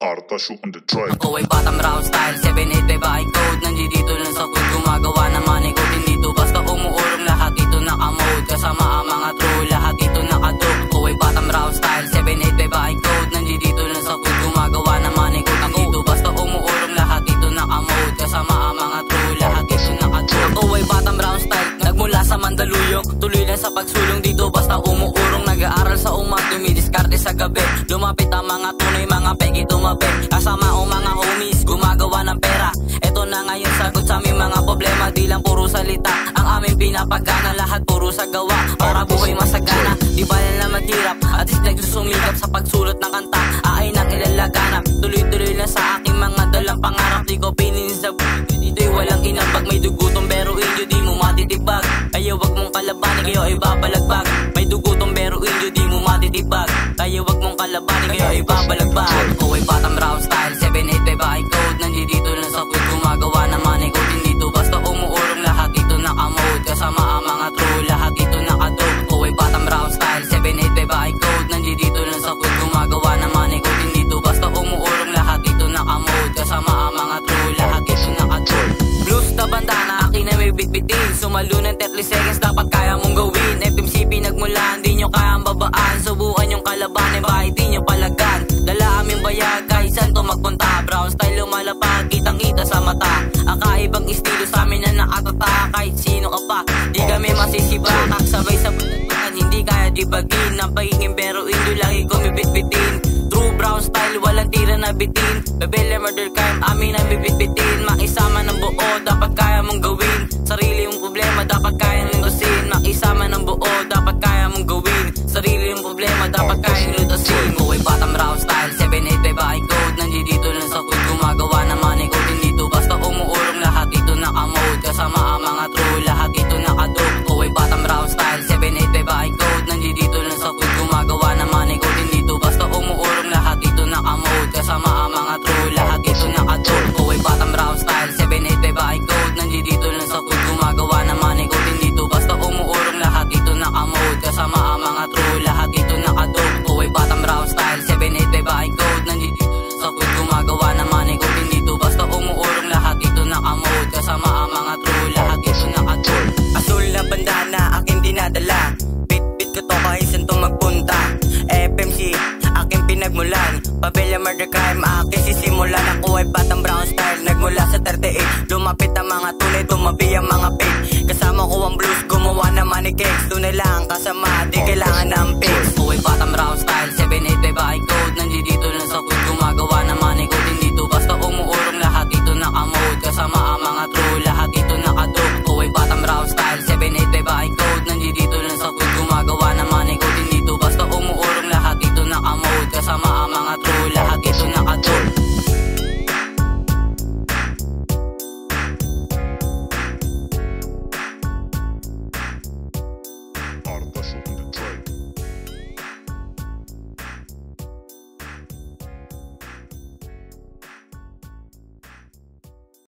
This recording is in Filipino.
Artasyo on the track. Ako ay batang raw style, 785 ay code. Nandito lang sa food, gumagawa ng money code. Hindi to basta umuurong, lahat ito naka-mode. Kasama ang mga true, lahat ito naka-dope. Ako ay batang raw style, 785 ay code. Nandito lang sa food, gumagawa ng money code. Hindi to basta umuurong, lahat ito naka-mode. Kasama ang mga true, lahat ito naka-dope. Ako ay batang raw style, nagmula sa Mandaluyong. Tuloy lang sa pagsulong, dito basta umuurong. Nag-aaral sa umat, dumidiskarte sa gabi. Lumapit ang mga tunay, mga pegi tumabi. Kasama ang mga homies, gumagawa ng pera. Eto na ngayon sagot sa aming mga problema. Di lang puro salita ang aming pinapagana, lahat puro sa gawa para buhay masagana. Di ba lang maghirap, at least nagsusumikap sa pagsulot ng kanta. Ay nang ilalaganap, tuloy-tuloy lang sa aking mga dalang pangarap. Di ko pinin sa buhay, dito'y walang inambag. May dugutong pero inyo di mo matitibag. Kaya wag mong kalabanin, kayo ay babalagbag. May dugutong pero inyo di mo matitibag. Kaya wag mong kalabanin, kayo ay babalagbag. Ako ay batang raw style, 785 ay code. Nandito lang sa food, gumagawa ng money code. Hindi to basta umuurong, lahat ito naka-mode. Kasama ang mga true, lahat ito naka-dope. Ako ay batang raw style, 785 ay code. Nandito lang sa food, gumagawa ng money code. Hindi to basta umuurong, lahat ito naka-mode. Kasama ang mga true, lahat ito naka-dope. Blues na bandana, akin na may bitbitin. Sumalo ng 30 seconds, dapat kaya mong gawin. FMCP nagmula, hindi nyo kayang babaan. Subukan yung kalabanin, bakit di nyo palagan. Dala aming bayag, kahit saan to magpunta. Brown style lumalapag, kitang kita sa mata. Ang kaibang estilo sa amin na nakatata. Kahit sino ka pa, di kami masisibakak. Sabay sa pagkakan, hindi kaya dibagin. Ang pagiging pero hindi lagi kumibit-bitin. True brown style, walang tira na bitin. Bebele murder crime, amin ang bibit-bitin. Makisama ng buo, dapat kaya mong gawin. Sarili mong problema, dapat kaya mong lusin. Makisama ng buo, dapat kaya mong gawin. Sarili mong problema, dapat kaya mong lusin. Ako ay batang raw style, 785 ay code. Nandito lang sa food, gumagawa ng money code. Hindi to basta umuurong, lahat ito naka-mode. Kasama ang mga true, lahat ito naka-dope. Ako ay batang raw style, 785 ay code. Nandito lang sa food, gumagawa ng money code. Hindi to basta umuurong, lahat ito naka-mode. Kasama ang mga true, lahat ito naka-dope. Ako ay batang raw style, 785 ay code. Nandito lang sa food, gumagawa ng money code. Hindi to basta umuurong, lahat ito naka-mode. Kasama ang mga true, lahat ito naka-dope. Ako ay batang raw style, 785 ay code. Nandito lang sa food, gumagawa ng money code. Hindi to basta umuurong, lahat ito naka-mode. Kasama ang mga true, lahat ito naka-dope. Asul na bandana, aking dinadala. Bit-bit ko to kahit saan to magpunta. FMC, aking pinagmulan. Pabella murder crime, aking sisimulan. Ako ay batang brown style, nagmula sa 38. Lumapit ang mga tunay, tumabi ang mga fake. Kasama ko ang blues, gumawa ng money cakes. Tunay lang kasama, di kailangan ng pics. Ako ay batang brown style, 785 ay code. Nandito lang sa food, gumagawa ng money code. Hindi to basta umuurong, lahat ito naka-mode. Kasama ang mga true, lahat ito naka-dope. Ako ay batang brown style, 785 ay code. Nandito lang sa food, gumagawa ng money code. Hindi to basta umuurong, lahat ito naka-mode. Kasama ang mga true, lahat ito naka-dope. Artasyo on the